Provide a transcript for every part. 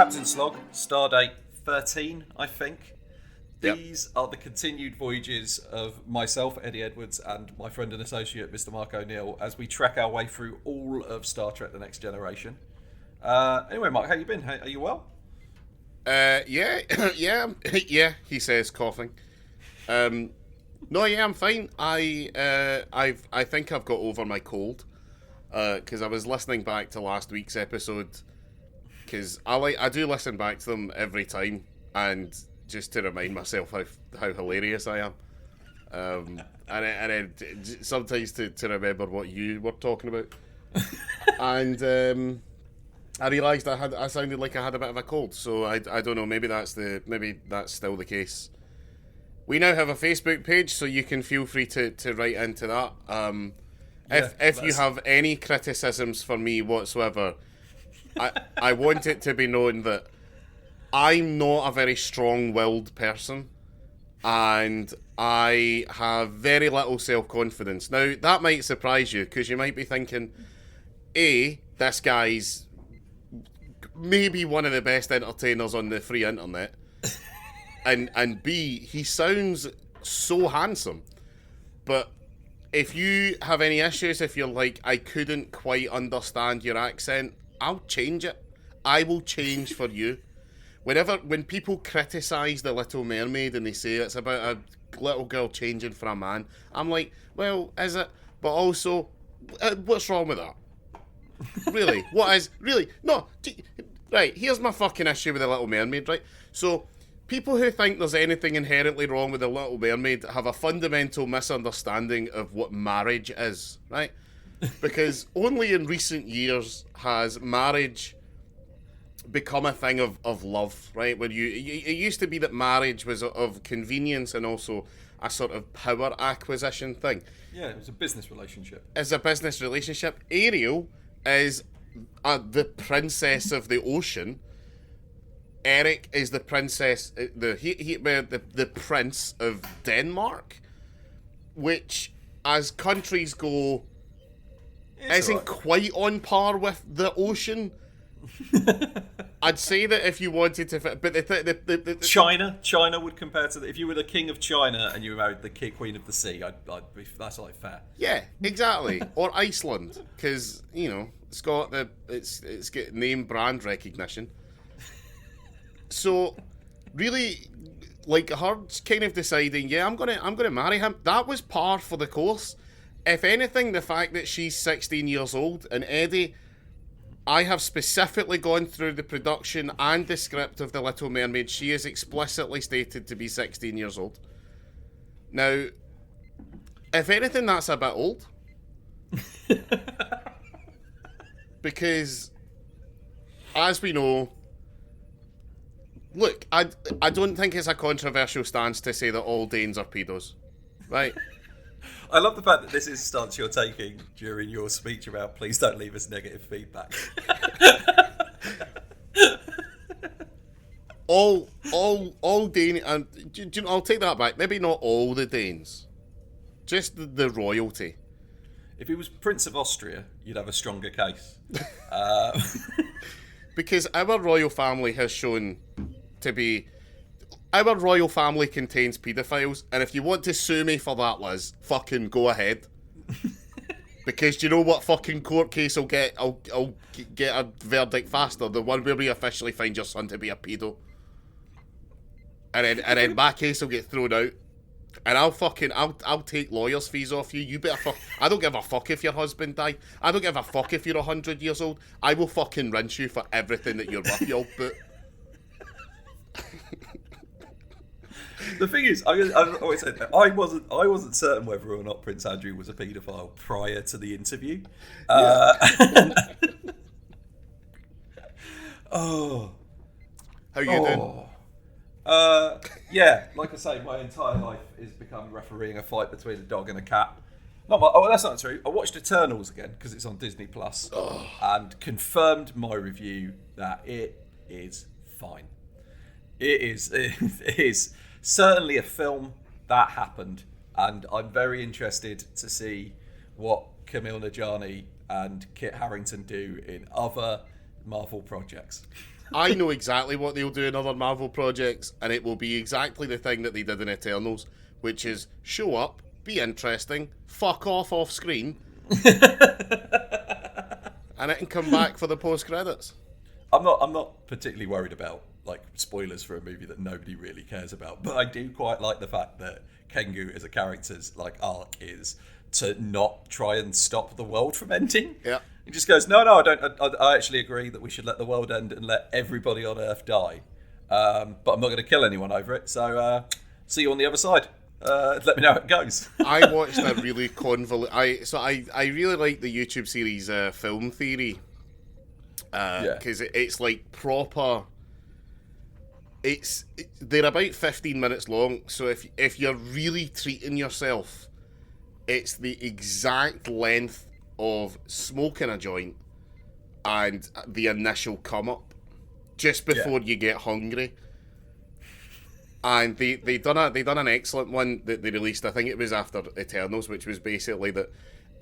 Captain Slog, Stardate 13, I think. These are the continued voyages of myself, Eddie Edwards, and my friend and associate, Mr. Mark O'Neill, as we trek our way through all of Star Trek: The Next Generation. Anyway, Mark, how you been? Are you well? Yeah, he says, coughing. No, yeah, I'm fine. I think I've got over my cold. Because I was listening back to last week's episode, because I do listen back to them every time, and just to remind myself how hilarious I am, and sometimes to remember what you were talking about, and I realised I sounded like I had a bit of a cold, so I don't know, maybe that's still the case. We now have a Facebook page, so you can feel free to write into that. If you have any criticisms for me whatsoever, I want it to be known that I'm not a very strong-willed person, and I have very little self-confidence. Now, that might surprise you, because you might be thinking, A, this guy's maybe one of the best entertainers on the free internet, and B, he sounds so handsome. But if you have any issues, if you're like, I couldn't quite understand your accent, I'll change it. I will change for you. When people criticise The Little Mermaid and they say it's about a little girl changing for a man, I'm like, well, is it? But also, what's wrong with that? Really? What is? Really? No. Right, here's my fucking issue with The Little Mermaid, right? So, people who think there's anything inherently wrong with The Little Mermaid have a fundamental misunderstanding of what marriage is, right? Because only in recent years has marriage become a thing of love, right? Where it used to be that marriage was of convenience and also a sort of power acquisition thing. Yeah, it was a business relationship. It's a business relationship. Ariel is the princess of the ocean. Eric is the princess, the prince of Denmark, which, as countries go, isn't quite on par with the ocean. I'd say that if you wanted to, but the China would compare to if you were the king of China and you were married the queen of the sea. I'd be, that's like fair. Yeah, exactly. Or Iceland, because it's got it's got name brand recognition. So, really, like her kind of deciding, yeah, I'm gonna marry him. That was par for the course. If anything, the fact that she's 16 years old, and Eddie, I have specifically gone through the production and the script of The Little Mermaid. She is explicitly stated to be 16 years old. Now, if anything, that's a bit old. Because, as we know, look, I don't think it's a controversial stance to say that all Danes are pedos, right? I love the fact that this is a stance you're taking during your speech about please don't leave us negative feedback. all Danes, and I'll take that back. Maybe not all the Danes, just the royalty. If he was Prince of Austria, you'd have a stronger case. Because our royal family has shown to be... Our royal family contains paedophiles, and if you want to sue me for that, Liz, fucking go ahead. Because do you know what fucking court case will get? I'll get a verdict faster. The one where we officially find your son to be a pedo. And then my case will get thrown out. And I'll take lawyers' fees off you. You better fuck. I don't give a fuck if your husband died. I don't give a fuck if you're 100 years old. I will fucking rinse you for everything that you're worth, you old boot. The thing is, I've always said that I wasn't certain whether or not Prince Andrew was a paedophile prior to the interview. Oh, how you doing? Yeah, like I say, my entire life is become refereeing a fight between a dog and a cat. That's not true. I watched Eternals again because it's on Disney Plus, and confirmed my review that it is fine. It is certainly a film that happened, and I'm very interested to see what Kumail Nanjiani and Kit Harington do in other Marvel projects. I know exactly what they'll do in other Marvel projects, and it will be exactly the thing that they did in Eternals, which is show up, be interesting, fuck off screen, and it can come back for the post credits. I'm not particularly worried about like spoilers for a movie that nobody really cares about, but I do quite like the fact that Kengu as a character's like arc is to not try and stop the world from ending. Yeah. He just goes, no, I don't. I actually agree that we should let the world end and let everybody on Earth die. But I'm not going to kill anyone over it. So see you on the other side. Let me know how it goes. I watched a really convoluted. I really like the YouTube series Film Theory because it's like proper. They're about 15 minutes long. So if you're really treating yourself, it's the exact length of smoking a joint and the initial come up just before you get hungry. And they done an excellent one that they released. I think it was after Eternals, which was basically that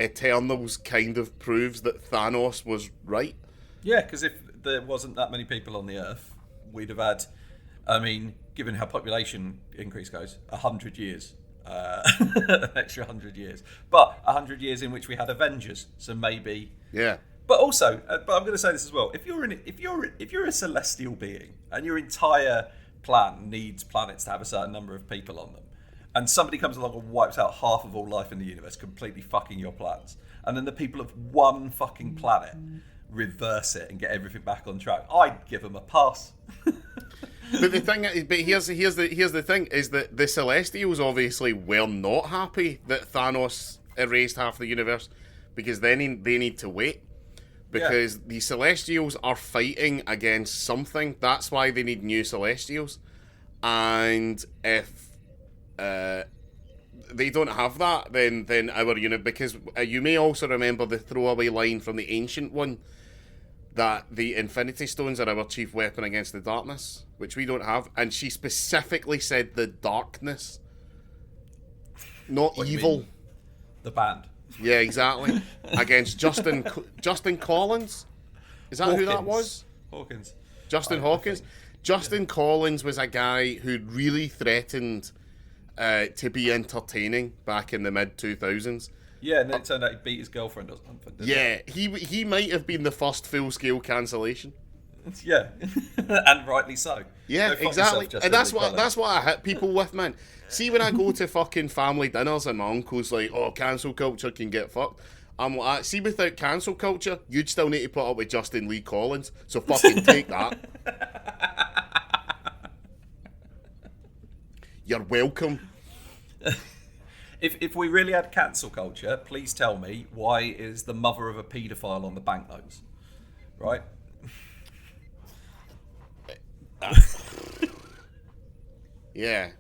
Eternals kind of proves that Thanos was right. Yeah, because if there wasn't that many people on the Earth, we'd have had, I mean, given how population increase goes, 100 years. An extra 100 years, but 100 years in which we had Avengers, so maybe. Yeah. But also, but I'm going to say this as well. If you're a celestial being and your entire plan needs planets to have a certain number of people on them, and somebody comes along and wipes out half of all life in the universe, completely fucking your plans, and then the people of one fucking planet reverse it and get everything back on track, I'd give them a pass. But here's the thing is that the Celestials obviously were not happy that Thanos erased half the universe, because then they need to wait, because the Celestials are fighting against something. That's why they need new Celestials, and if they don't have that, then our unit, because you may also remember the throwaway line from the Ancient One that the Infinity Stones are our chief weapon against the darkness, which we don't have. And she specifically said the darkness, not What evil. The band. Yeah, exactly. Against Justin Collins. Is that who that was? Hawkins. Justin Hawkins. Justin Collins was a guy who really threatened to be entertaining back in the mid-2000s. Yeah, and then it turned out he beat his girlfriend or something. He might have been the first full-scale cancellation. Yeah, and rightly so. Yeah, exactly. And that's what I hit people with, man. See, when I go to fucking family dinners and my uncle's like, "Oh, cancel culture can get fucked," I'm like, "See, without cancel culture, you'd still need to put up with Justin Lee Collins. So fucking take that. You're welcome." If we really had cancel culture, please tell me why is the mother of a paedophile on the banknotes, right? Yeah.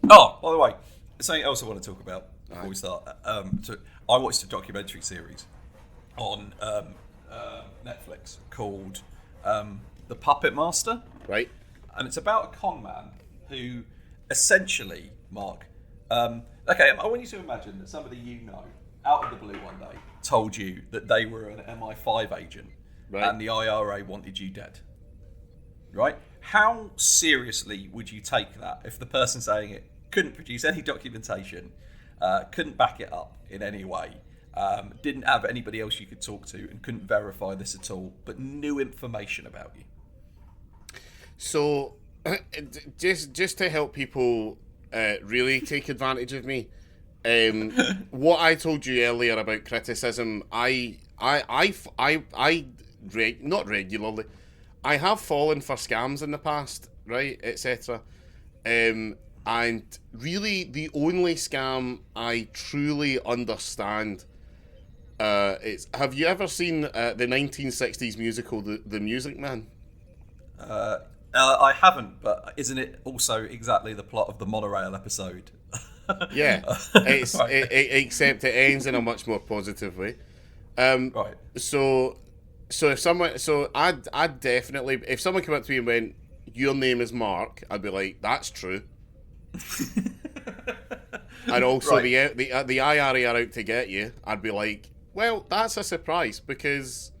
Oh, by the way, something else I want to talk about before we start. So I watched a documentary series on Netflix called The Puppet Master. Right. And it's about a con man who essentially, Mark, okay, I want you to imagine that somebody you know, out of the blue one day, told you that they were an MI5 agent, right, and the IRA wanted you dead. Right? How seriously would you take that if the person saying it couldn't produce any documentation, couldn't back it up in any way, didn't have anybody else you could talk to, and couldn't verify this at all, but knew information about you? So, just to help people really take advantage of me, what I told you earlier about criticism, not regularly, I have fallen for scams in the past, right, etc. And really, the only scam I truly understand is, have you ever seen the 1960s musical The Music Man? I haven't, but isn't it also exactly the plot of the monorail episode? Yeah, except it ends in a much more positive way. Right. So if someone, I'd definitely, if someone came up to me and went, "Your name is Mark," I'd be like, "That's true." And also, right, the IRA are out to get you. I'd be like, "Well, that's a surprise because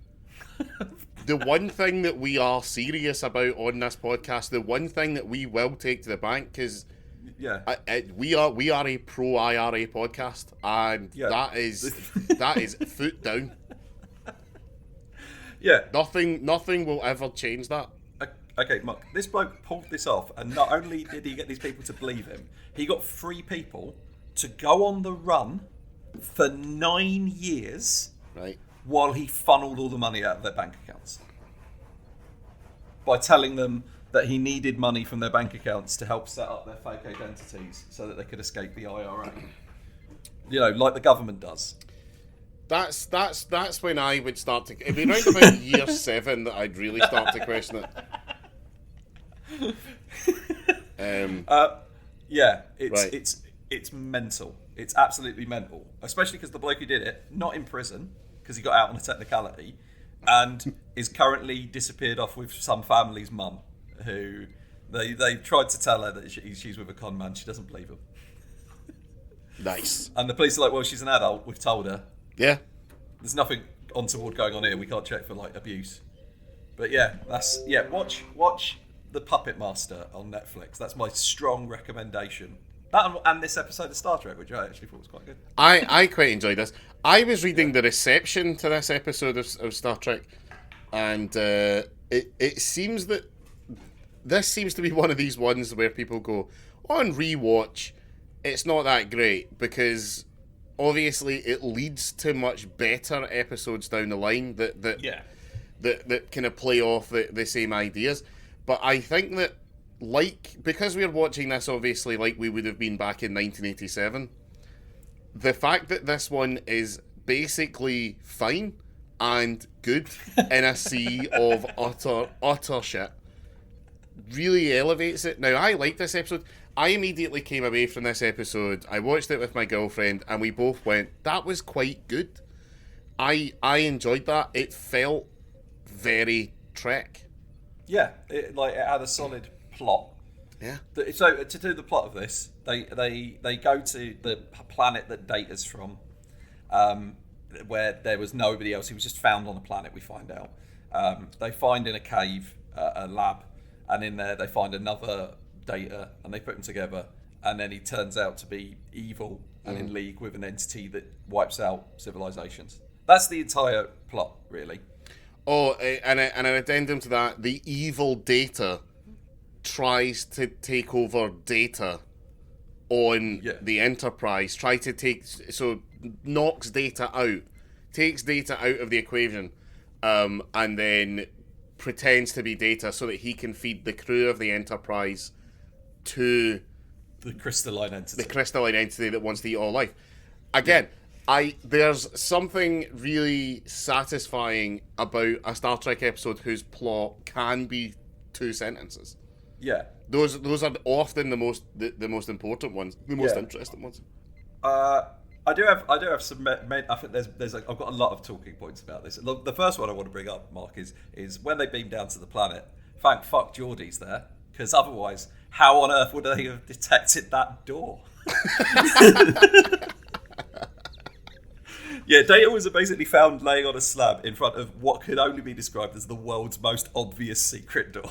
the one thing that we are serious about on this podcast, the one thing that we will take to the bank, because we are a pro IRA podcast, and that is foot down. Yeah. Nothing will ever change that. Okay, Mark, this bloke pulled this off, and not only did he get these people to believe him, he got 3 people to go on the run for 9 years, right, while he funneled all the money out of their bank accounts. By telling them that he needed money from their bank accounts to help set up their fake identities so that they could escape the IRA. You know, like the government does. That's when I would start to... It'd be around about year 7 that I'd really start to question it. It's mental. It's absolutely mental, especially because the bloke who did it, not in prison because he got out on a technicality, and is currently disappeared off with some family's mum, who they tried to tell her that she's with a con man. She doesn't believe him. Nice. And the police are like, well, she's an adult. We've told her. Yeah. There's nothing untoward going on here. We can't check for like abuse. But watch The Puppet Master on Netflix. That's my strong recommendation. That and this episode of Star Trek, which I actually thought was quite good. I quite enjoyed this. I was reading the reception to this episode of Star Trek, and it seems that this seems to be one of these ones where people go, on rewatch, it's not that great, because obviously it leads to much better episodes down the line that kind of play off the same ideas. But I think that, because we're watching this obviously like we would have been back in 1987, the fact that this one is basically fine and good in a sea of utter shit really elevates it. Now, I like this episode. I immediately came away from this episode, I watched it with my girlfriend, and we both went, that was quite good. I enjoyed that. It felt very Trek. Yeah, it had a solid plot. Yeah. So to do the plot of this, they go to the planet that Data's from, where there was nobody else. He was just found on a planet, we find out. They find in a cave a lab, and in there they find another Data, and they put them together, and then he turns out to be evil and in league with an entity that wipes out civilizations. That's the entire plot, really. Oh, and an addendum to that, the evil Data tries to take over Data on the Enterprise, knocks Data out, takes Data out of the equation, and then pretends to be Data so that he can feed the crew of the Enterprise to the crystalline entity. The crystalline entity that wants to eat all life. Again, there's something really satisfying about a Star Trek episode whose plot can be 2 sentences. Yeah. Those are often the most important ones, the most interesting ones. I do have some. I think there's I've got a lot of talking points about this. The first one I want to bring up, Mark, is when they beam down to the planet. Thank fuck Geordie's there, because otherwise, how on earth would they have detected that door? Yeah, Data was basically found laying on a slab in front of what could only be described as the world's most obvious secret door.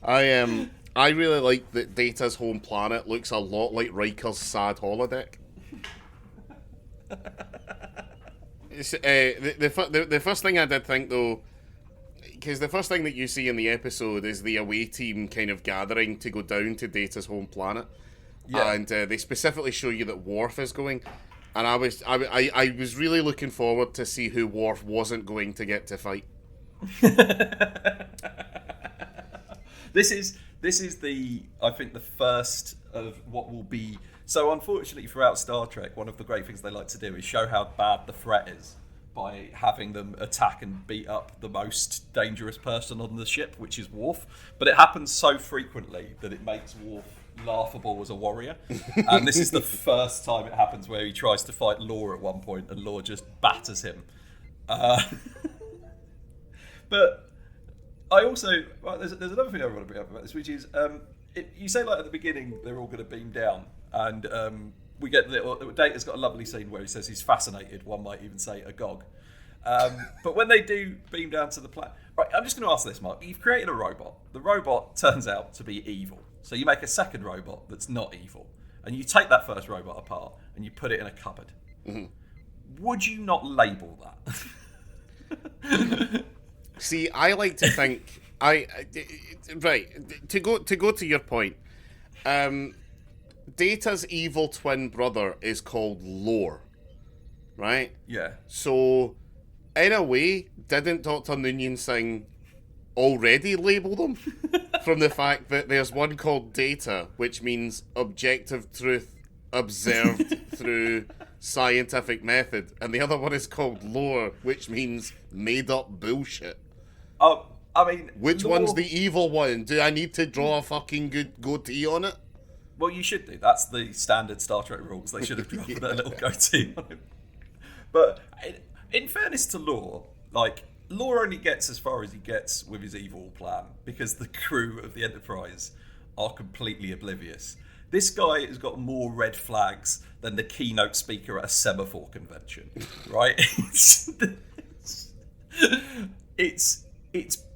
I really like that Data's home planet looks a lot like Riker's sad holodeck. The first thing I did think, though, because the first thing that you see in the episode is the away team kind of gathering to go down to Data's home planet. Yeah. And they specifically show you that Worf is going, and I was really looking forward to see who Worf wasn't going to get to fight. This is I think the first of what will be. So unfortunately, throughout Star Trek, one of the great things they like to do is show how bad the threat is by having them attack and beat up the most dangerous person on the ship, which is Worf. But it happens so frequently that it makes Worf laughable as a warrior. And this is the first time it happens where he tries to fight Law at one point, and Law just batters him. But I also, there's another thing I want to bring up about this, which is you say like at the beginning they're all going to beam down, and we get Data's got a lovely scene where he says he's fascinated. One might even say agog. But when they do beam down to the planet, right? I'm just going to ask this, Mark. You've created a robot. The robot turns out to be evil. So you make a second robot that's not evil, and you take that first robot apart and you put it in a cupboard. Mm-hmm. Would you not label that? See, I like to think right to go to your point. Data's evil twin brother is called Lore, right? Yeah. So, in a way, didn't Dr. Noonien Singh already label them from the fact that there's one called Data, which means objective truth observed through scientific method, and the other one is called Lore, which means made up bullshit. I mean, which one's the evil one? Do I need to draw a fucking good goatee on it? Well, you should do. That's the standard Star Trek rules. They should have drawn a little goatee on him. But in fairness to Lore, like, Lore only gets as far as he gets with his evil plan because the crew of the Enterprise are completely oblivious. This guy has got more red flags than the keynote speaker at a semaphore convention, right? It's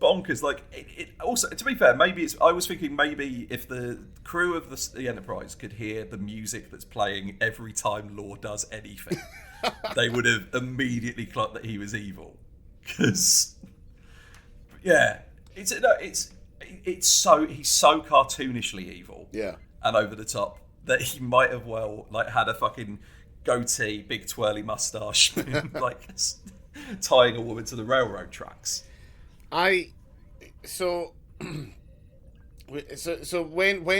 bonkers. Like, it also, to be fair, I was thinking maybe if the crew of the Enterprise could hear the music that's playing every time Lore does anything, they would have immediately clocked that he was evil. Because, yeah, he's so cartoonishly evil, yeah, and over the top that he might have had a fucking goatee, big twirly mustache, like tying a woman to the railroad tracks. So when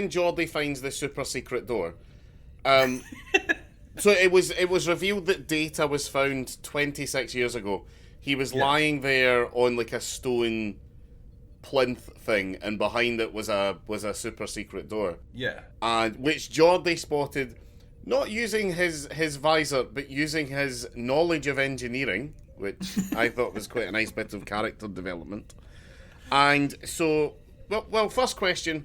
Geordi finds the super secret door, so it was revealed that Data was found 26 years ago. He was lying there on like a stone plinth thing, and behind it was a super secret door. Yeah. And which Geordi spotted, not using his visor, but using his knowledge of engineering, which I thought was quite a nice bit of character development. And so, well, first question: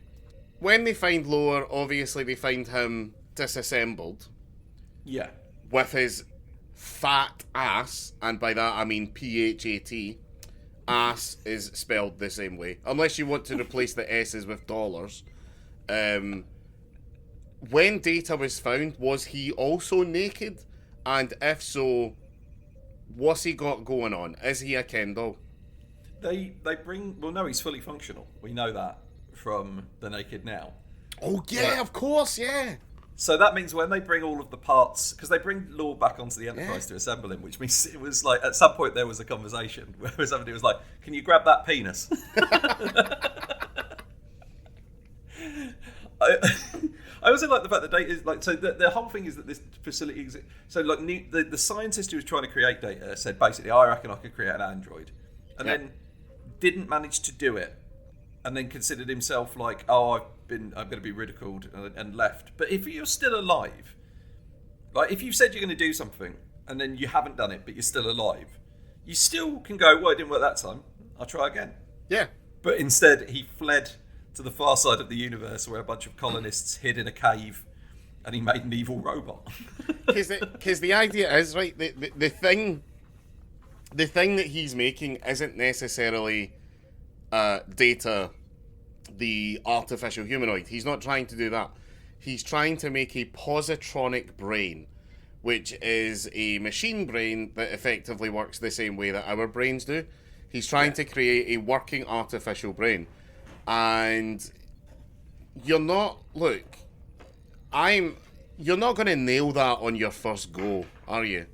when they find Lore, obviously they find him disassembled. Yeah. With his fat ass, and by that I mean PHAT. Ass is spelled the same way, unless you want to replace the S's with dollars. When Data was found, was he also naked? And if so, what's he got going on? Is he a Ken doll? They bring... Well, no, he's fully functional. We know that from The Naked Now. Oh, yeah, of course, yeah. So that means when they bring all of the parts... Because they bring Lore back onto the Enterprise to assemble him, which means it was like... At some point there was a conversation where somebody was like, can you grab that penis? I also like the fact that Data is like... So the whole thing is that this facility exists... So like the scientist who was trying to create Data said basically, I reckon I could create an android. And then didn't manage to do it. And then considered himself like, I'm going to be ridiculed, and left. But if you're still alive, like if you said you're going to do something and then you haven't done it, but you're still alive, you still can go, well, it didn't work that time. I'll try again. Yeah. But instead, he fled to the far side of the universe where a bunch of colonists hid in a cave, and he made an evil robot. Because the idea is, right, the thing that he's making isn't necessarily Data, the artificial humanoid. He's not trying to do that. He's trying to make a positronic brain, which is a machine brain that effectively works the same way that our brains do. He's trying to create a working artificial brain. And you're not going to nail that on your first go, are you?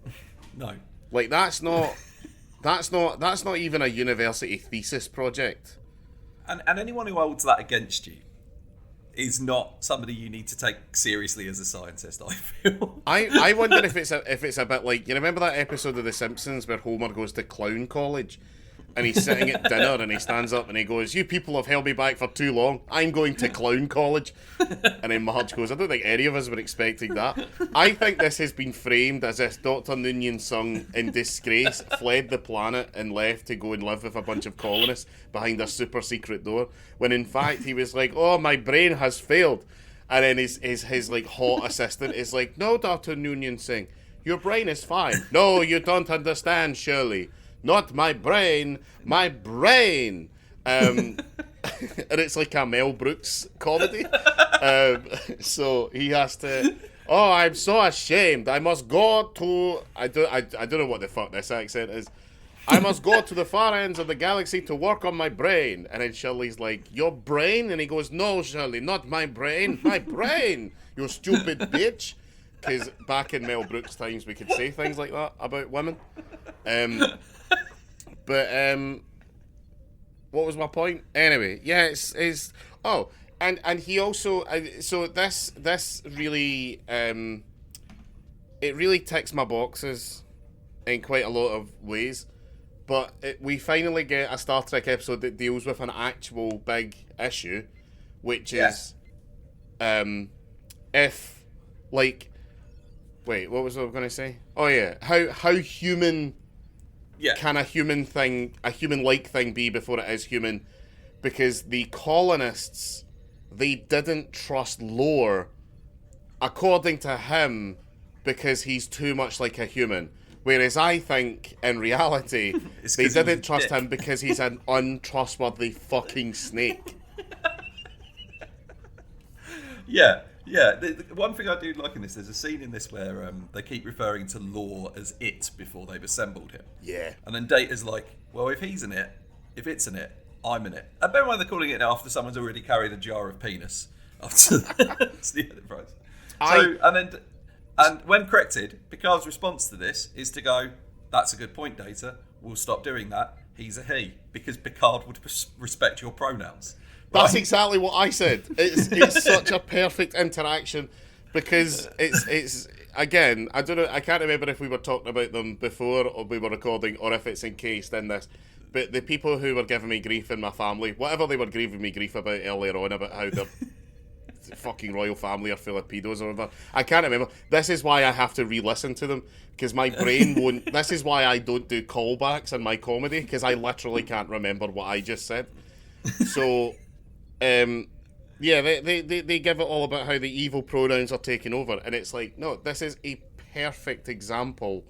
No. Like, that's not even a university thesis project. And anyone who holds that against you is not somebody you need to take seriously as a scientist, I feel. I wonder if it's a bit like, you remember that episode of The Simpsons where Homer goes to clown college and he's sitting at dinner and he stands up and he goes, "You people have held me back for too long. I'm going to clown college." And then Marge goes, "I don't think any of us were expecting that." I think this has been framed as if Dr. Noonien Sung, in disgrace, fled the planet and left to go and live with a bunch of colonists behind a super secret door, when in fact he was like, "Oh, my brain has failed." And then his like hot assistant is like, "No, Dr. Noonien Singh, your brain is fine." "No, you don't understand, Shirley. not my brain, my brain. And it's like a Mel Brooks comedy. So he has to. Oh, I'm so ashamed. I must go to. I don't know what the fuck this accent is. I must go to the far ends of the galaxy to work on my brain. And then Shirley's like, your brain? And he goes, no, Shirley, not my brain. My brain, you stupid bitch. Because back in Mel Brooks times, we could say things like that about women. But what was my point? Anyway, yeah, it's oh, and he also so this really it really ticks my boxes in quite a lot of ways. But we finally get a Star Trek episode that deals with an actual big issue, which is if like. Wait, what was I going to say? Oh yeah, how human can a human-like thing be before it is human? Because the colonists, they didn't trust Lore, according to him, because he's too much like a human. Whereas I think, in reality, they didn't trust him because he's an untrustworthy fucking snake. Yeah. Yeah, the one thing I do like in this, there's a scene in this where they keep referring to Lore as it before they've assembled him. Yeah. And then Data's like, well, if he's in it, if it's in it, I'm in it. And bear in mind they're calling it after someone's already carried a jar of penis after the Enterprise. And when corrected, Picard's response to this is to go, that's a good point, Data. We'll stop doing that. He's a he. Because Picard would respect your pronouns. That's exactly what I said. It's such a perfect interaction because it's again, I don't know, I can't remember if we were talking about them before or we were recording or if it's encased in this. But the people who were giving me grief in my family, whatever they were giving me grief about earlier on about how their fucking royal family are full of pedos or whatever, I can't remember. This is why I have to re-listen to them because my brain won't. This is why I don't do callbacks in my comedy because I literally can't remember what I just said. So. Yeah, they give it all about how the evil pronouns are taking over, and it's like, no, this is a perfect example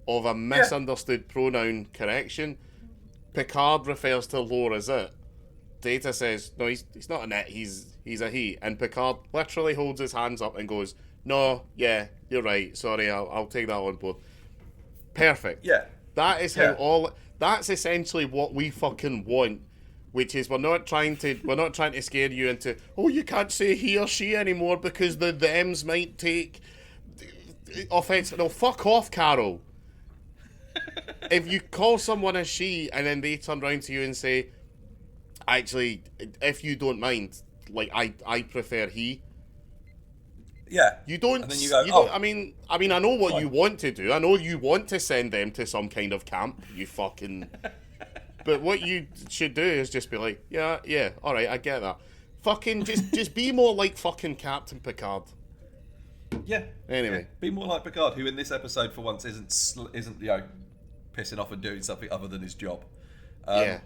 of a misunderstood pronoun correction. Picard refers to Lore as it. Data says, no, he's not an it, he's a he. And Picard literally holds his hands up and goes, no, yeah, you're right, sorry, I'll take that on board. Perfect. Yeah. That is how that's essentially what we fucking want. Which is we're not trying to scare you into, oh, you can't say he or she anymore because the thems might take offense. No, fuck off, Carol. If you call someone a she and then they turn around to you and say, actually, if you don't mind, like I prefer he. Yeah. You don't. And then you go, don't, I mean, I know what you want to do. I know you want to send them to some kind of camp. You fucking. But what you should do is just be like, yeah, all right, I get that. Fucking just be more like fucking Captain Picard. Yeah. Anyway, yeah. Be more like Picard, who in this episode for once isn't pissing off and doing something other than his job. Yeah.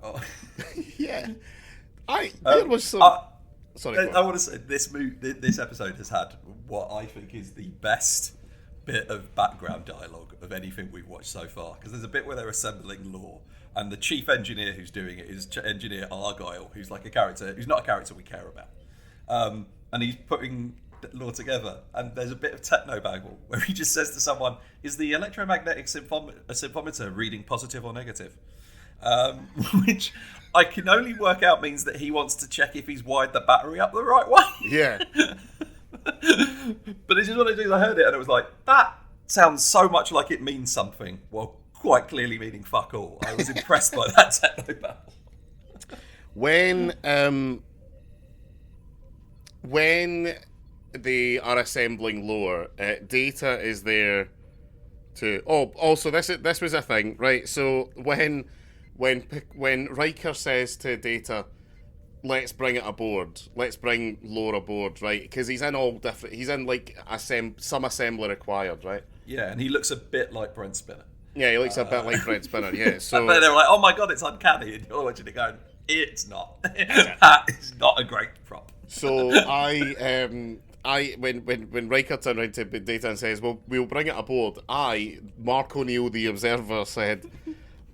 Oh. Yeah. There was some. Sorry. I want to say this episode has had what I think is the best bit of background dialogue of anything we've watched so far, because there's a bit where they're assembling Lore, and the chief engineer who's doing it is Engineer Argyle, who's like a character who's not a character we care about, and he's putting Lore together, and there's a bit of technobabble where he just says to someone, is the electromagnetic symphometer reading positive or negative? Which I can only work out means that he wants to check if he's wired the battery up the right way. Yeah. But it's just one of those things, I heard it and it was like, that sounds so much like it means something, well, quite clearly meaning fuck all. I was impressed by that technobabble. When they are assembling Lore, Data is there to. Oh, also this was a thing, right? So when Riker says to Data, let's bring it aboard, let's bring Lore aboard, right? Because he's in all different. He's in like some assembly required, right? Yeah, and he looks a bit like Brent Spinner. Yeah, he looks a bit like Brent Spinner. Yeah, so but they were like, "Oh my god, it's uncanny," and you're watching it going, "It's not. That is not a great prop." So when Riker turned around to Data and says, "Well, we'll bring it aboard," Mark O'Neill, the Observer, said,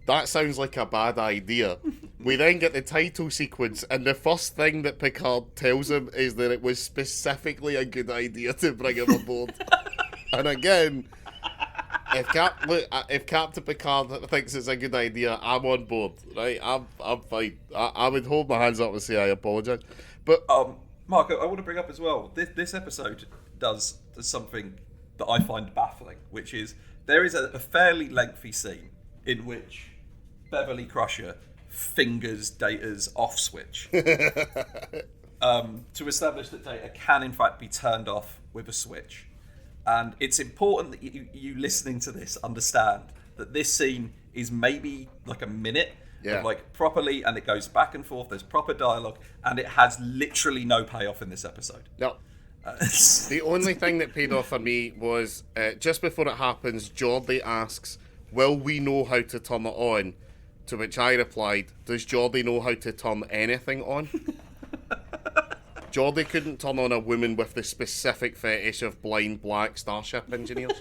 that sounds like a bad idea. We then get the title sequence, and the first thing that Picard tells him is that it was specifically a good idea to bring him aboard. And again, if Captain Picard thinks it's a good idea, I'm on board, right? I'm fine. I would hold my hands up and say I apologise. But Mark, I want to bring up as well, this episode does something that I find baffling, which is there is a fairly lengthy scene in which Beverly Crusher fingers Data's off switch to establish that Data can in fact be turned off with a switch. And it's important that you listening to this understand that this scene is maybe like a minute of like properly, and it goes back and forth, there's proper dialogue, and it has literally no payoff in this episode. No. The only thing that paid off for me was just before it happens, Geordie asks, will we know how to turn it on? To which I replied, does Geordie know how to turn anything on? Geordie couldn't turn on a woman with the specific fetish of blind black starship engineers.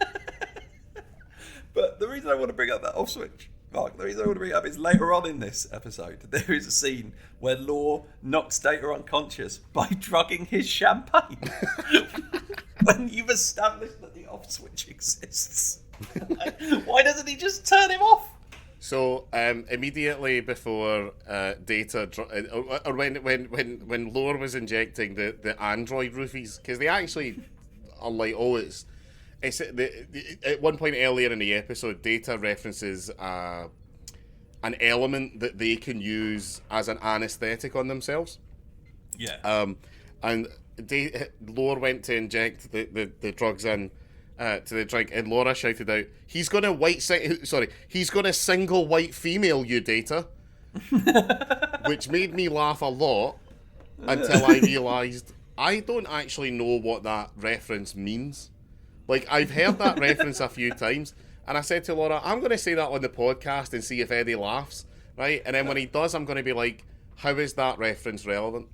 But the reason I want to bring up that off switch, Mark, the reason I want to bring it up is later on in this episode, there is a scene where Lore knocks Data unconscious by drugging his champagne. When you've established that the off switch exists. Why doesn't he just turn him off? So immediately before Data, or when Lore was injecting the android roofies, because they actually are like always. At one point earlier in the episode, Data references an element that they can use as an anesthetic on themselves. Yeah. And Lore went to inject the drugs in to the drink, and Laura shouted out, he's gonna single white female you, Data. Which made me laugh a lot until I realised I don't actually know what that reference means. Like, I've heard that reference a few times, and I said to Laura, I'm going to say that on the podcast and see if Eddie laughs, right? And then when he does, I'm going to be like, how is that reference relevant?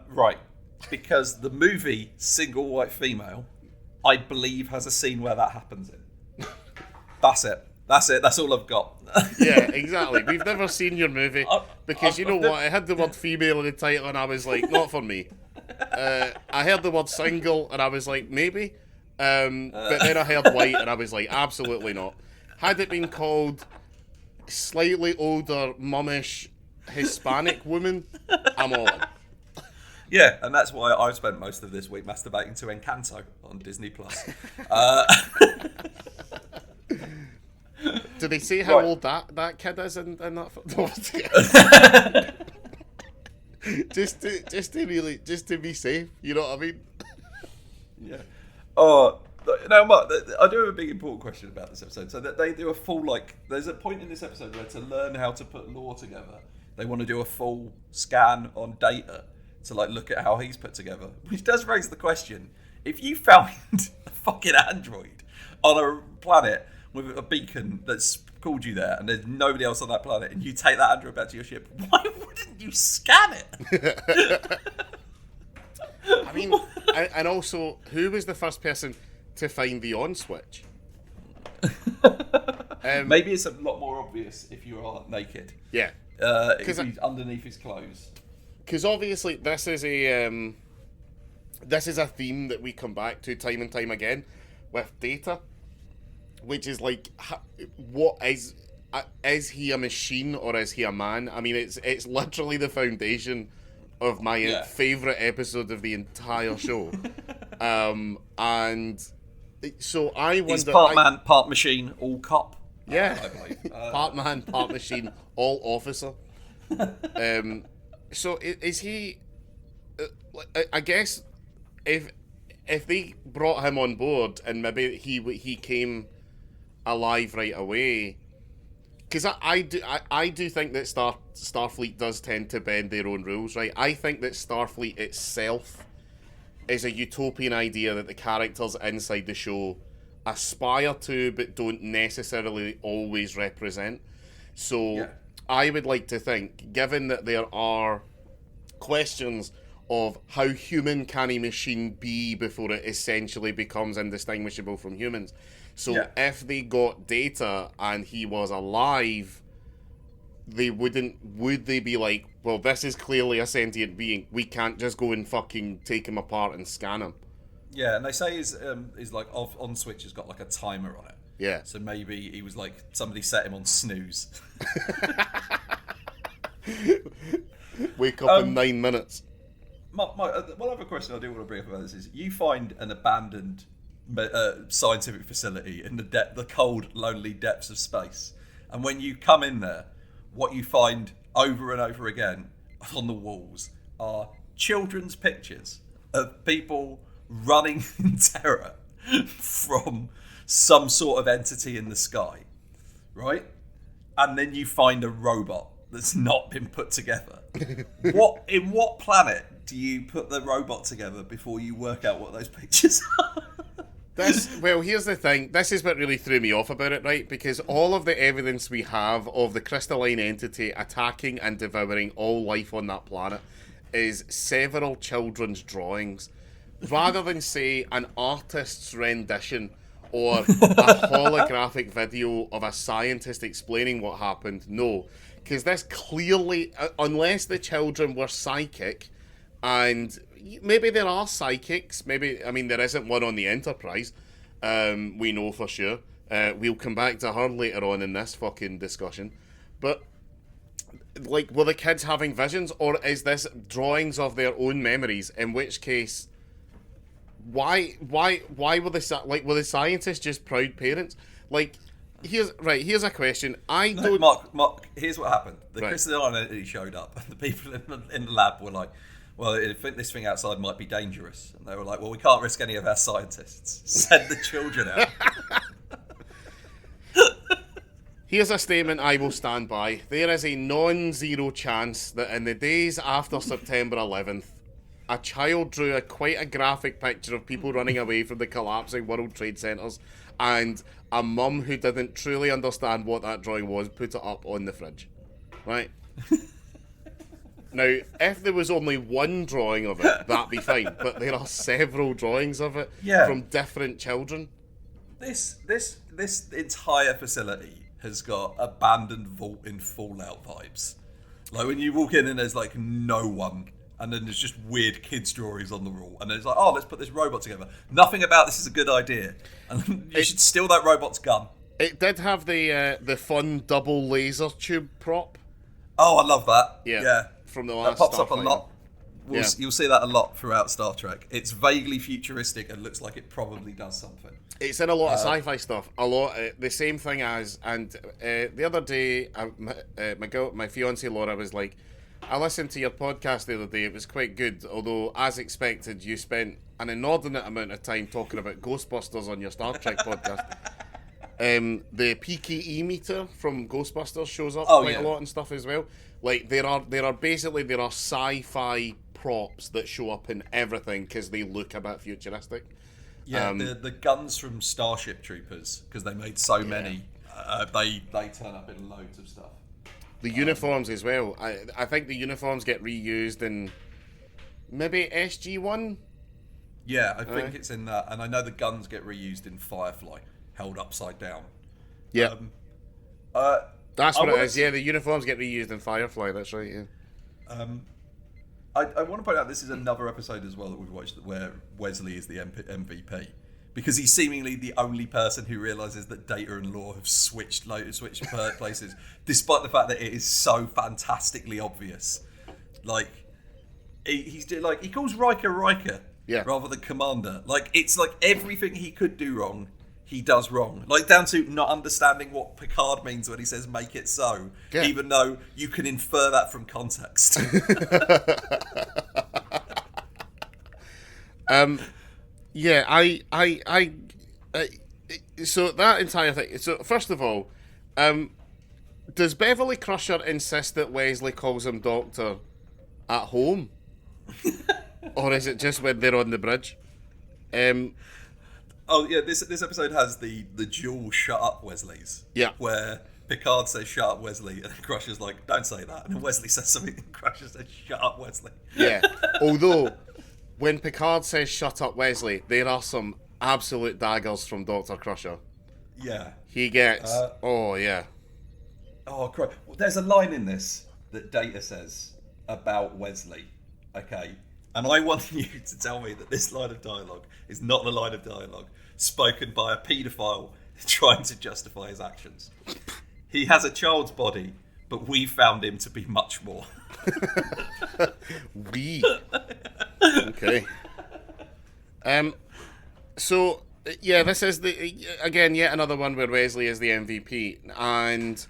Right, because the movie Single White Female, I believe, has a scene where that happens in. That's it. That's all I've got. Yeah, exactly. We've never seen your movie, because you know what? I had the word female in the title, and I was like, not for me. I heard the word single, and I was like, maybe. But then I heard white, and I was like, absolutely not. Had it been called slightly older, mummish, Hispanic woman, I'm all in. Yeah, and that's why I've spent most of this week masturbating to Encanto on Disney+. Do they say how old that kid is in that? just to be safe, you know what I mean? Yeah. Oh, now, Mark, I do have a big important question about this episode. So that they do a full, there's a point in this episode where to learn how to put Lore together, they want to do a full scan on Data to look at how he's put together, which does raise the question: if you found a fucking android on a planet with a beacon that's called you there, and there's nobody else on that planet, and you take that android back to your ship, why wouldn't you scan it? I mean, and also, who was the first person to find the on switch? Maybe it's a lot more obvious if you are naked. Yeah, because he's underneath his clothes. Because obviously, this is a theme that we come back to time and time again with Data, which is what is he a machine or is he a man? I mean, it's literally the foundation of my favourite episode of the entire show. And so I wonder... He's part man, part machine, all cop. Yeah. I believe. Part man, part machine, all officer. So is he... I guess if they brought him on board and maybe he came alive right away... Because I do think that Starfleet does tend to bend their own rules, right? I think that Starfleet itself is a utopian idea that the characters inside the show aspire to, but don't necessarily always represent. So I would like to think, given that there are questions of how human can a machine be before it essentially becomes indistinguishable from humans. So if they got data and he was alive, would they be like, well, this is clearly a sentient being, we can't just go and fucking take him apart and scan him? Yeah, and they say his like on switch has got like a timer on it. Yeah. So maybe he was like, somebody set him on snooze. Wake up in 9 minutes. One other question I do want to bring up about this is, you find an abandoned scientific facility in the cold, lonely depths of space, and when you come in there, what you find over and over again on the walls are children's pictures of people running in terror from some sort of entity in the sky, right? And then you find a robot that's not been put together. In what planet do you put the robot together before you work out what those pictures are? Well, here's the thing. This is what really threw me off about it, right? Because all of the evidence we have of the crystalline entity attacking and devouring all life on that planet is several children's drawings. Rather than, say, an artist's rendition or a holographic video of a scientist explaining what happened, no. Because this clearly, unless the children were psychic, and maybe there are psychics, there isn't one on the Enterprise, we know for sure. We'll come back to her later on in this fucking discussion. But, like, were the kids having visions, or is this drawings of their own memories? In which case, why were the scientists just proud parents? Like, here's a question. Mark, here's what happened. The crystalline entity showed up, and the people in the lab were like, well, I think this thing outside might be dangerous. And they were like, well, we can't risk any of our scientists. Send the children out. Here's a statement I will stand by. There is a non-zero chance that in the days after September 11th, a child drew quite a graphic picture of people running away from the collapsing World Trade Centers, and a mum who didn't truly understand what that drawing was put it up on the fridge. Right? Now, if there was only one drawing of it, that'd be fine. But there are several drawings of it from different children. This entire facility has got abandoned vault in Fallout vibes. Like when you walk in and there's like no one, and then there's just weird kids' drawings on the wall, and then it's like, oh, let's put this robot together. Nothing about this is a good idea, and you should steal that robot's gun. It did have the fun double laser tube prop. Oh, I love that. Yeah. From the last that pops Starfighter. up a lot. You'll see that a lot throughout Star Trek. It's vaguely futuristic and looks like it probably does something. It's in a lot of sci-fi stuff. A lot, the same thing as, and the other day, my fiancée Laura was like, I listened to your podcast the other day, it was quite good, although, as expected, you spent an inordinate amount of time talking about Ghostbusters on your Star Trek podcast. The PKE meter from Ghostbusters shows up quite a lot and stuff as well. Like, there are sci-fi props that show up in everything because they look a bit futuristic. Yeah, the guns from Starship Troopers, because they made so many, they turn up in loads of stuff. The uniforms as well. I think the uniforms get reused in maybe SG-1? Yeah, I think it's in that. And I know the guns get reused in Firefly, held upside down. Yeah. That's what it is. Yeah, the uniforms get reused in Firefly, that's right, yeah. I want to point out this is another episode as well that we've watched where Wesley is the MVP. Because he's seemingly the only person who realises that Data and Lore have switched places, despite the fact that it is so fantastically obvious. Like, he calls Riker rather than Commander. Like, it's like everything he could do wrong, he does wrong. Like, down to not understanding what Picard means when he says "make it so," even though you can infer that from context. Yeah, I so that entire thing. So first of all, does Beverly Crusher insist that Wesley calls him Doctor at home, or is it just when they're on the bridge? Oh yeah, this episode has the dual "shut up" Wesleys. Yeah, where Picard says, "Shut up, Wesley," and then Crusher's like, "Don't say that." And then Wesley says something, and Crusher says, "Shut up, Wesley." Yeah. Although, when Picard says, "Shut up, Wesley," there are some absolute daggers from Dr. Crusher. Yeah. He gets... oh, yeah. Oh, Christ. Well, there's a line in this that Data says about Wesley, okay? And I want you to tell me that this line of dialogue is not the line of dialogue spoken by a paedophile trying to justify his actions. He has a child's body, but we found him to be much more. We. Okay. So, yeah, this is again, yet another one where Wesley is the MVP, and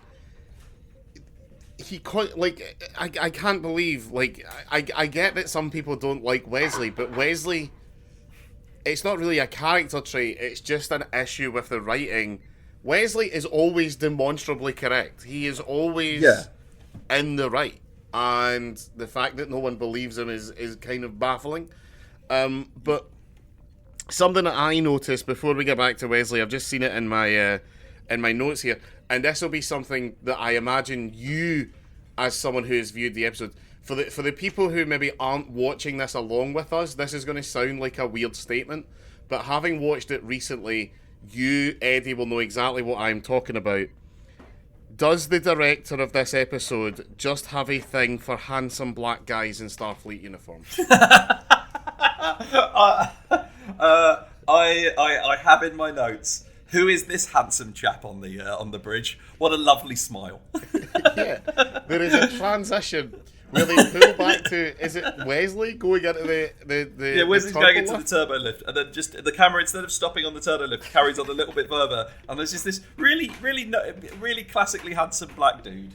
he quite, like, I can't believe, like, I get that some people don't like Wesley, but Wesley, it's not really a character trait, it's just an issue with the writing. Wesley is always demonstrably correct. He is always in the right. And the fact that no one believes him is kind of baffling. But something that I noticed before we get back to Wesley, I've just seen it in my notes here, and this will be something that I imagine you, as someone who has viewed the episode, for the people who maybe aren't watching this along with us, this is going to sound like a weird statement, but having watched it recently, you, Eddie, will know exactly what I'm talking about. Does the director of this episode just have a thing for handsome black guys in Starfleet uniforms? I have in my notes, who is this handsome chap on the bridge? What a lovely smile. Yeah, there is a transition where they pull back to, is it Wesley going into the Wesley's the going into lift? the turbo lift, and then just the camera, instead of stopping on the turbo lift, carries on a little bit further, and there's just this really classically handsome black dude,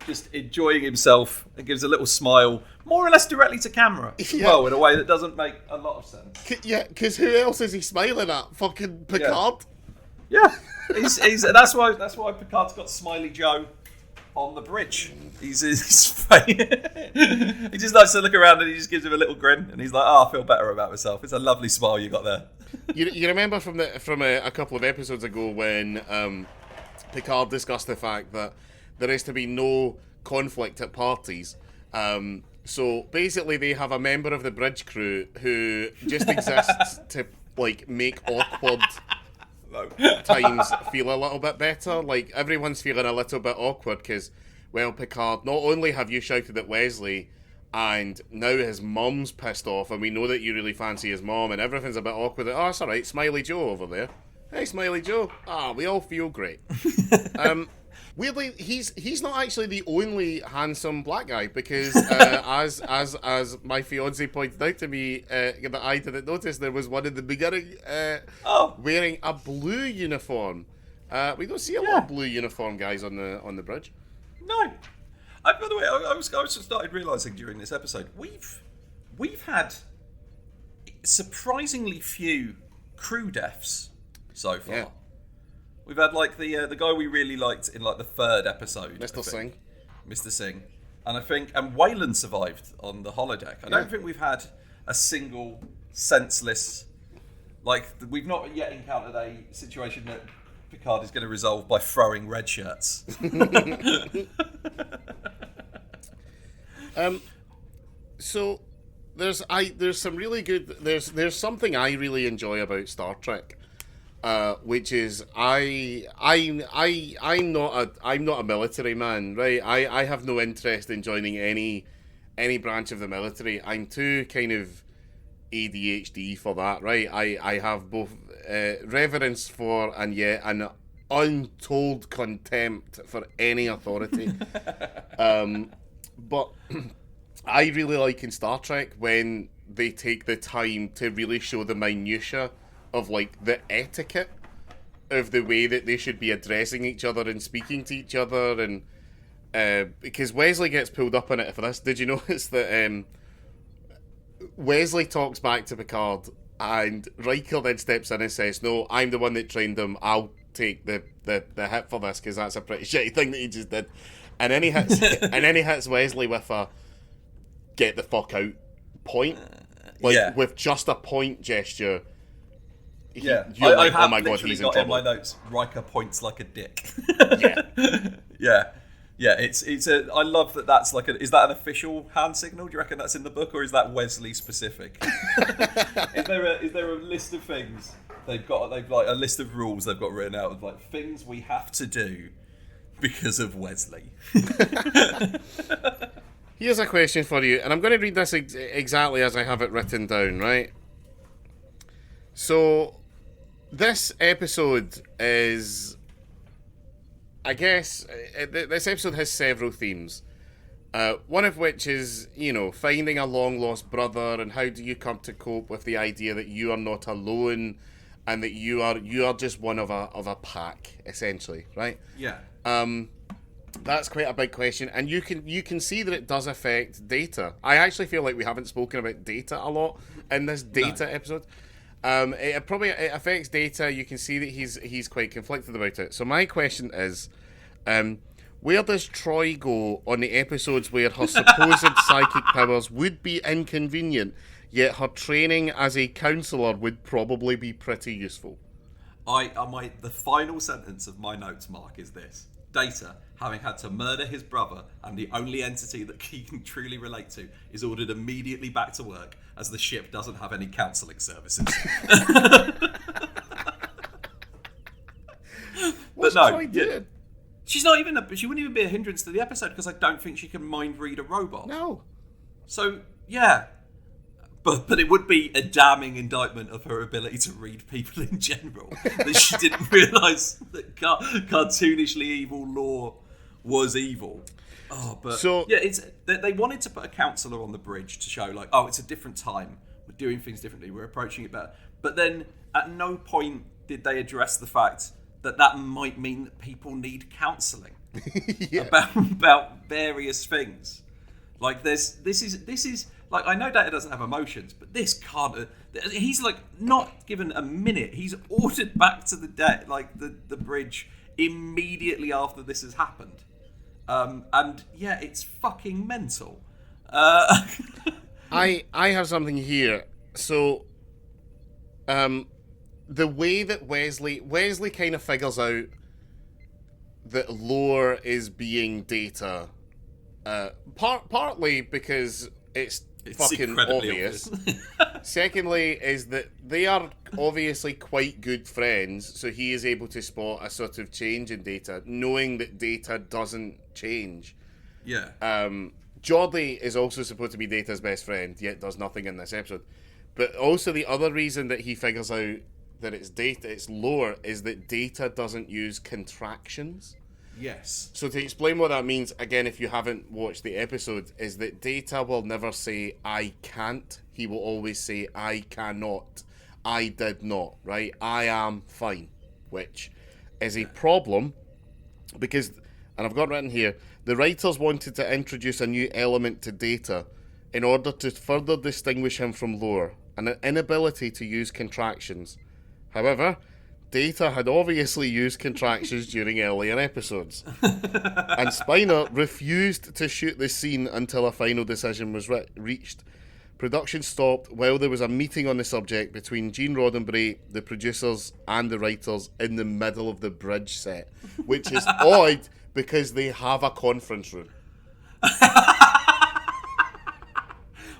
just enjoying himself, and gives a little smile, more or less directly to camera, as well, in a way that doesn't make a lot of sense. Yeah, because who else is he smiling at? Fucking Picard. Yeah, he's and that's why Picard's got Smiley Joe on the bridge. He's he just likes to look around and he just gives him a little grin, and he's like, "Oh, I feel better about myself." It's a lovely smile you got there. You remember from a couple of episodes ago when Picard discussed the fact that there is to be no conflict at parties. So basically, they have a member of the bridge crew who just exists to like make awkward times feel a little bit better. Like, everyone's feeling a little bit awkward because, well, Picard, not only have you shouted at Wesley, and now his mum's pissed off, and we know that you really fancy his mum, and everything's a bit awkward. Oh, it's alright, Smiley Joe over there. Hey, Smiley Joe. We all feel great. Weirdly, he's not actually the only handsome black guy, because as my fiance pointed out to me, that I didn't notice, there was one in the beginning wearing a blue uniform. We don't see a lot of blue uniform guys on the bridge. No. By the way, I just started realising during this episode, we've had surprisingly few crew deaths so far. Yeah. We've had like the guy we really liked in like the third episode, Mr. Singh, and I think Wayland survived on the holodeck. I don't think we've had a single senseless, like, we've not yet encountered a situation that Picard is going to resolve by throwing red shirts. So there's some really good, there's something I really enjoy about Star Trek. Which is I'm not a military man, right? I have no interest in joining any branch of the military. I'm too kind of ADHD for that, right? I have both reverence for and yet an untold contempt for any authority. But I really like in Star Trek when they take the time to really show the minutiae of like the etiquette of the way that they should be addressing each other and speaking to each other, and because Wesley gets pulled up on it for this. Did you notice that Wesley talks back to Picard and Riker then steps in and says, "No, I'm the one that trained him. I'll take the hit for this because that's a pretty shitty thing that he just did." And then he hits Wesley with a "get the fuck out" point, with just a point gesture. Yeah, you're I like, have oh my god, literally he's in got in my trouble. notes. Riker points like a dick. Yeah. yeah. It's a. I love that. That's like a. Is that an official hand signal? Do you reckon that's in the book, or is that Wesley specific? Is there a list of things they've like a list of rules they've got written out of like things we have to do because of Wesley. Here's a question for you, and I'm going to read this exactly as I have it written down, right? So, this episode is, I guess, this episode has several themes. One of which is, finding a long-lost brother, and how do you come to cope with the idea that you are not alone, and that you are just one of a pack, essentially, right? Yeah. That's quite a big question, and you can see that it does affect Data. I actually feel like we haven't spoken about Data a lot in this Data episode. It affects Data. You can see that he's quite conflicted about it. So my question is, where does Troy go on the episodes where her supposed psychic powers would be inconvenient, yet her training as a counsellor would probably be pretty useful? The final sentence of my notes, Mark, is this. Data, having had to murder his brother and the only entity that he can truly relate to, is ordered immediately back to work as the ship doesn't have any counselling services. What's Troy doing? She's not even. She wouldn't even be a hindrance to the episode because I don't think she can mind read a robot. No. So yeah, but it would be a damning indictment of her ability to read people in general that she didn't realise that cartoonishly evil law was evil. Oh, but so, yeah, they wanted to put a counsellor on the bridge to show like, oh, it's a different time. We're doing things differently. We're approaching it better. But then at no point did they address the fact that might mean that people need counselling about various things. Like this is like, I know Data doesn't have emotions, but this can't. He's like not given a minute. He's ordered back to the bridge immediately after this has happened. And yeah, it's fucking mental. I have something here. So, the way that Wesley kind of figures out that Lore is being Data, partly because it's fucking obvious. Secondly, is that they are obviously quite good friends, so he is able to spot a sort of change in Data, knowing that Data doesn't change. Yeah. Geordie is also supposed to be Data's best friend, yet does nothing in this episode. But also the other reason that he figures out that it's Lore, is that Data doesn't use contractions. Yes. So to explain what that means, again, if you haven't watched the episode, is that Data will never say, I can't. He will always say, I cannot. I did not, right? I am fine. Which is a problem because, and I've got written here, the writers wanted to introduce a new element to Data in order to further distinguish him from Lore, an inability to use contractions. However, Data had obviously used contractions during earlier episodes, and Spiner refused to shoot the scene until a final decision was reached. Production stopped while there was a meeting on the subject between Gene Roddenberry, the producers, and the writers in the middle of the bridge set, which is odd because they have a conference room.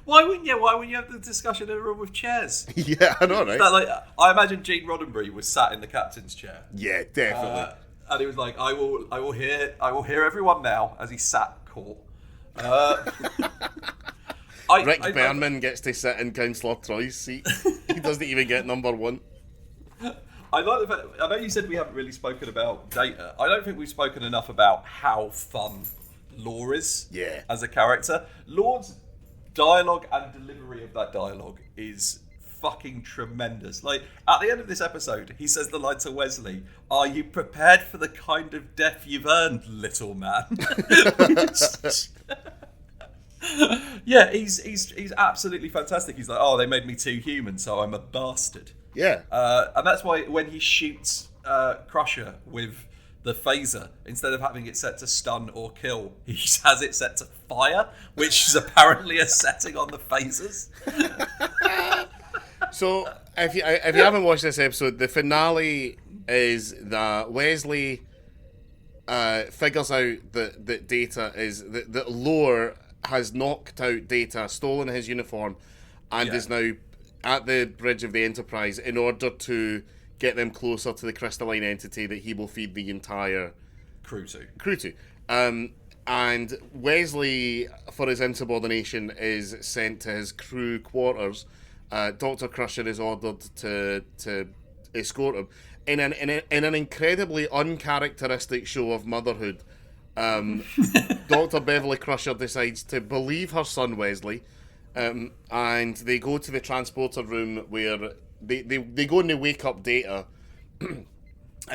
Why wouldn't you have the discussion in a room with chairs? Yeah, I know, right? I imagine Gene Roddenberry was sat in the captain's chair. Yeah, definitely. And he was like, I will hear everyone now as he sat court. Rick Berman gets to sit in Councillor Troy's seat. He doesn't even get number one. I like the fact, I know you said we haven't really spoken about Data. I don't think we've spoken enough about how fun Lore is as a character. Lore's dialogue and delivery of that dialogue is fucking tremendous. Like, at the end of this episode, he says the line to Wesley, "Are you prepared for the kind of death you've earned, little man?" Yeah, he's absolutely fantastic. He's like, "Oh, they made me too human, so I'm a bastard." Yeah. And that's why when he shoots Crusher with the phaser, instead of having it set to stun or kill, he has it set to fire, which is apparently a setting on the phasers. So if you haven't watched this episode, the finale is that Wesley figures out that Data is that Lore has knocked out Data, stolen his uniform, and is now at the bridge of the Enterprise in order to get them closer to the crystalline entity that he will feed the entire crew to. And Wesley, for his insubordination, is sent to his crew quarters. Dr. Crusher is ordered to escort him. In an incredibly uncharacteristic show of motherhood, Dr. Beverly Crusher decides to believe her son Wesley, and they go to the transporter room where they go and they wake up Data, and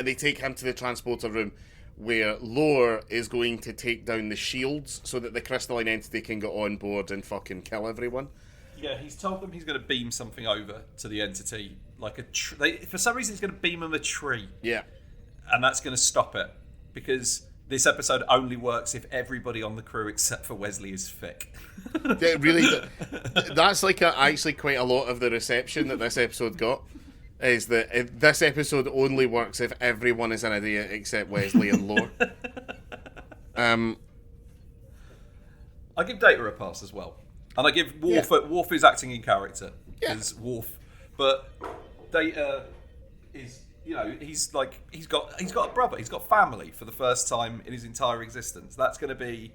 they take him to the transporter room where Lore is going to take down the shields so that the crystalline entity can get on board and fucking kill everyone. Yeah, he's told them he's going to beam something over to the entity, like for some reason he's going to beam them a tree. Yeah. And that's going to stop it, because this episode only works if everybody on the crew except for Wesley is thick. It really, that's like actually quite a lot of the reception that this episode got. Is that this episode only works if everyone is an idiot except Wesley and Lore. I give Data a pass as well, and I give Worf. Worf is acting in character. Is Worf, but Data is, he's got a brother. He's got family for the first time in his entire existence. That's going to be,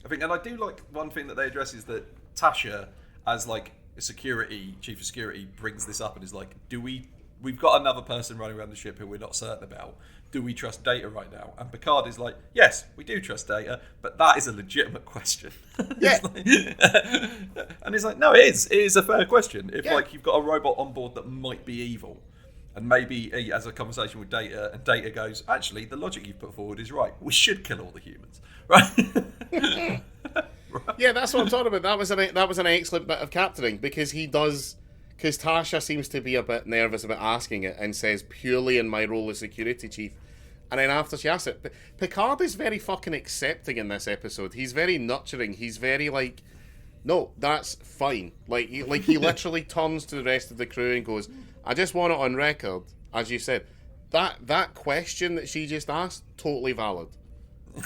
I think, and I do like one thing that they address is that Tasha, as like a chief of security, brings this up and is like, we've got another person running around the ship who we're not certain about. Do we trust Data right now? And Picard is like, yes, we do trust Data, but that is a legitimate question. Yeah. And he's like, no, it is. It is a fair question. If you've got a robot on board that might be evil, and maybe he has a conversation with Data, and Data goes, actually, the logic you've put forward is right. We should kill all the humans, right? Yeah, that's what I'm talking about. That was an excellent bit of captaining, because Tasha seems to be a bit nervous about asking it and says, purely in my role as security chief. And then after she asks it, Picard is very fucking accepting in this episode. He's very nurturing. He's very like, no, that's fine. Like he literally turns to the rest of the crew and goes, I just want it on record, as you said, that question that she just asked, totally valid.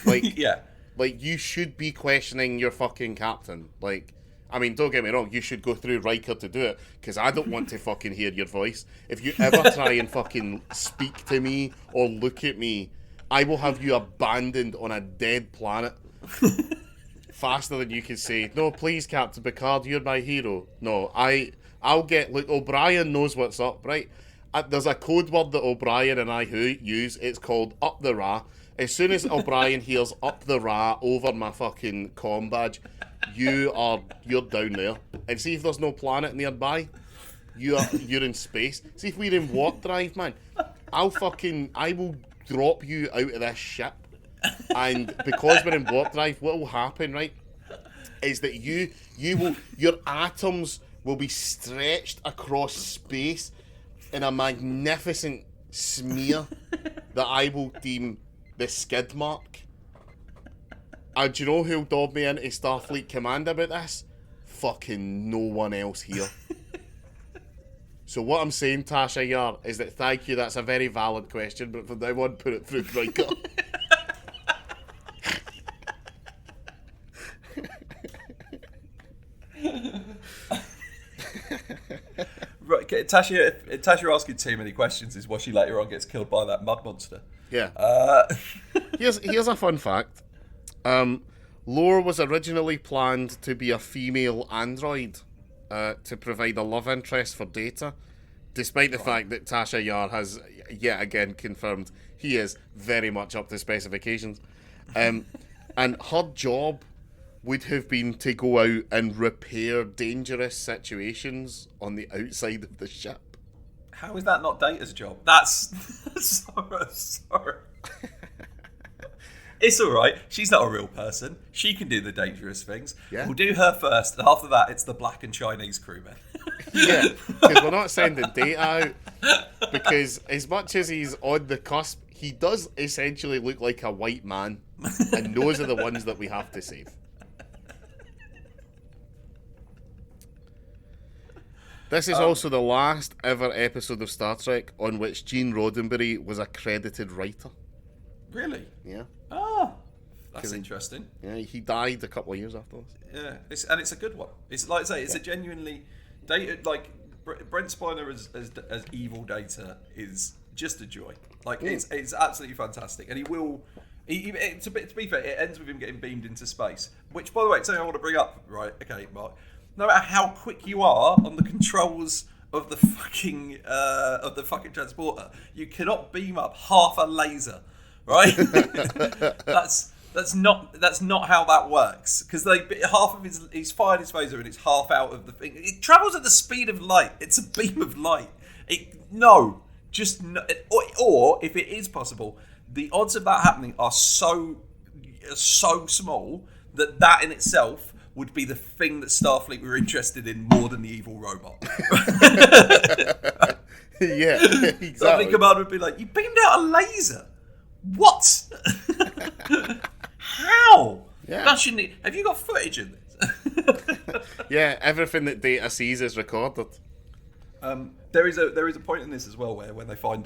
Like, yeah. Like, you should be questioning your fucking captain. Like, I mean, don't get me wrong, you should go through Riker to do it, because I don't want to fucking hear your voice. If you ever try and fucking speak to me or look at me, I will have you abandoned on a dead planet faster than you can say, no, please, Captain Picard, you're my hero. No, look, O'Brien knows what's up, right? There's a code word that O'Brien and I use, it's called Up the Ra. As soon as O'Brien hears Up the Ra over my fucking comm badge, you're down there. And see if there's no planet nearby, you're in space. See if we're in warp drive, man, I will drop you out of this ship. And because we're in warp drive, what will happen, right, is that your atoms will be stretched across space in a magnificent smear that I will deem the skid mark. And do you know who'll dob me into Starfleet Command about this? Fucking no one else here. So what I'm saying, Tasha Yar, is that thank you, that's a very valid question, but from now on, put it through Riker. Right, Tasha asking too many questions is why she later on gets killed by that mud monster. Yeah. Here's a fun fact. Lore was originally planned to be a female android to provide a love interest for Data, despite the fact that Tasha Yar has yet again confirmed he is very much up to specifications. And her job would have been to go out and repair dangerous situations on the outside of the ship. How is that not Data's job? That's sorry. It's all right. She's not a real person. She can do the dangerous things. Yeah. We'll do her first, and after that, it's the black and Chinese crewmen. Yeah, because we're not sending Data out. Because as much as he's on the cusp, he does essentially look like a white man, and those are the ones that we have to save. This is also the last ever episode of Star Trek on which Gene Roddenberry was a credited writer. Really? Yeah. Ah, that's interesting. Yeah, he died a couple of years afterwards. Yeah, it's a good one. It's like I say, it's a genuinely Data, like Brent Spiner as evil Data is just a joy. Like it's absolutely fantastic, and he will. To be fair, it ends with him getting beamed into space. Which, by the way, it's something I want to bring up. Right? Okay, Mark. No matter how quick you are on the controls of the fucking transporter, you cannot beam up half a laser. Right? That's not how that works, because half of he's fired his phaser and it's half out of the thing. It travels at the speed of light. It's a beam of light. Or if it is possible, the odds of that happening are so small that in itself would be the thing that Starfleet were interested in more than the evil robot. Yeah, exactly. Starfleet Command would be like, "You beamed out a laser? What? How? Yeah. Have you got footage of this?" Yeah, everything that Data sees is recorded. There is a point in this as well where when they find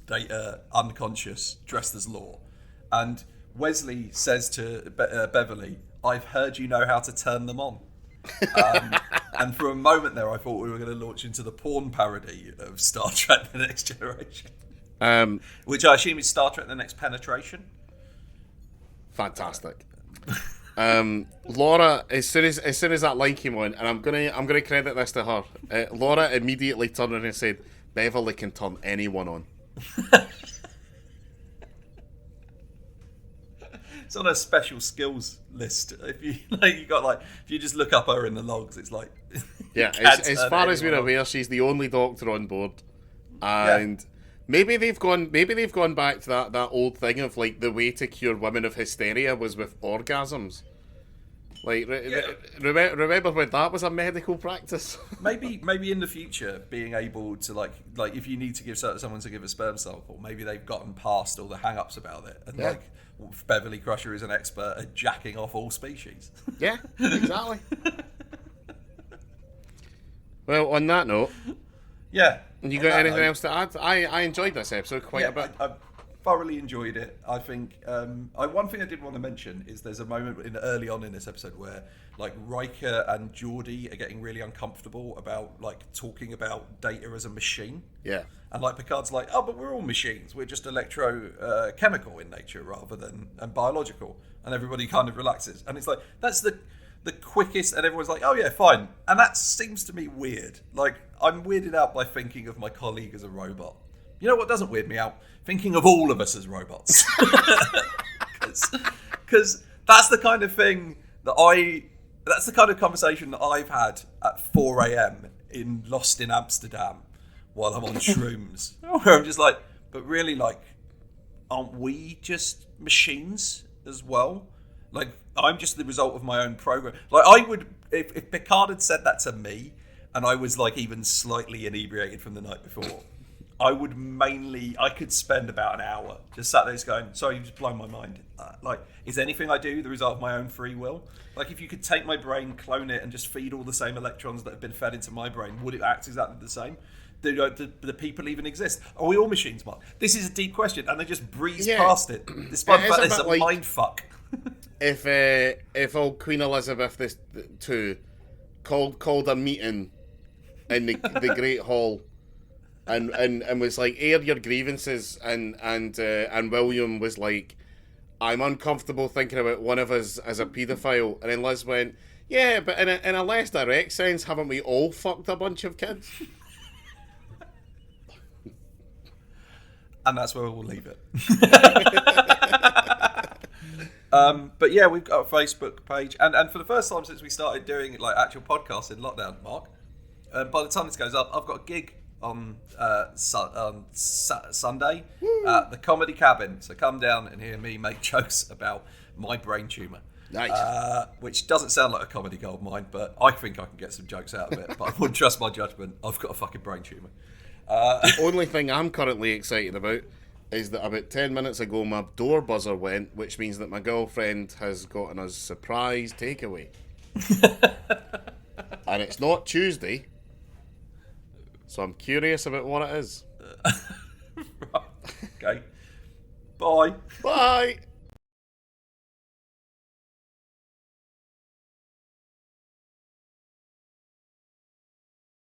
Data unconscious, dressed as Lore, and Wesley says to Beverly, "I've heard you know how to turn them on." And for a moment there, I thought we were going to launch into the porn parody of Star Trek: The Next Generation, which I assume is Star Trek: The Next Penetration. Fantastic. Laura, as soon as that line came on, and I'm gonna credit this to her. Laura immediately turned around and said, "Beverly can turn anyone on." It's on a special skills list. If you just look up her in the logs, it's like yeah. As far as we're aware, she's the only doctor on board, and. Yeah. Maybe they've gone back to that old thing of like the way to cure women of hysteria was with orgasms. Like remember when that was a medical practice? maybe in the future, being able to like if you need to give someone to give a sperm sample, maybe they've gotten past all the hang-ups about it, and like Beverly Crusher is an expert at jacking off all species. Yeah, exactly. Well, on that note. Yeah. You got anything else to add? I enjoyed this episode quite a bit. I thoroughly enjoyed it. I think one thing I did want to mention is there's a moment early on in this episode where like Riker and Geordi are getting really uncomfortable about like talking about Data as a machine. Yeah. And like Picard's like, "Oh, but we're all machines. We're just chemical in nature rather than biological." And everybody kind of relaxes. And it's like that's the quickest, and everyone's like, "Oh yeah, fine." And that seems to me weird. Like, I'm weirded out by thinking of my colleague as a robot. You know what doesn't weird me out? Thinking of all of us as robots. Because that's the kind of thing that's the kind of conversation that I've had at 4 a.m. in Lost in Amsterdam while I'm on shrooms. Where I'm just like, but really, like, aren't we just machines as well? Like, I'm just the result of my own program. Like, I would, if Picard had said that to me, and I was like even slightly inebriated from the night before, I could spend about an hour just sat there just going, "Sorry, you've just blown my mind." Like, is anything I do the result of my own free will? Like, if you could take my brain, clone it, and just feed all the same electrons that have been fed into my brain, would it act exactly the same? Do people even exist? Are we all machines, Mark? This is a deep question, and they just breeze past it, despite the fact it's a mind fuck. If old Queen Elizabeth II called a meeting in the Great Hall and was like, "Air your grievances," and William was like, "I'm uncomfortable thinking about one of us as a paedophile," and then Liz went, "Yeah, but in a less direct sense, haven't we all fucked a bunch of kids?" And that's where we'll leave it. But yeah, we've got a Facebook page, and for the first time since we started doing like actual podcasts in lockdown, Mark, by the time this goes up, I've got a gig on Sunday at the Comedy Cabin. So come down and hear me make jokes about my brain tumour. Nice. Which doesn't sound like a comedy gold mine, but I think I can get some jokes out of it. But I wouldn't trust my judgment. I've got a fucking brain tumour. The only thing I'm currently excited about is that about 10 minutes ago my door buzzer went, which means that my girlfriend has gotten us surprise takeaway. And it's not Tuesday, So I'm curious about what it is. Okay. Bye. Bye.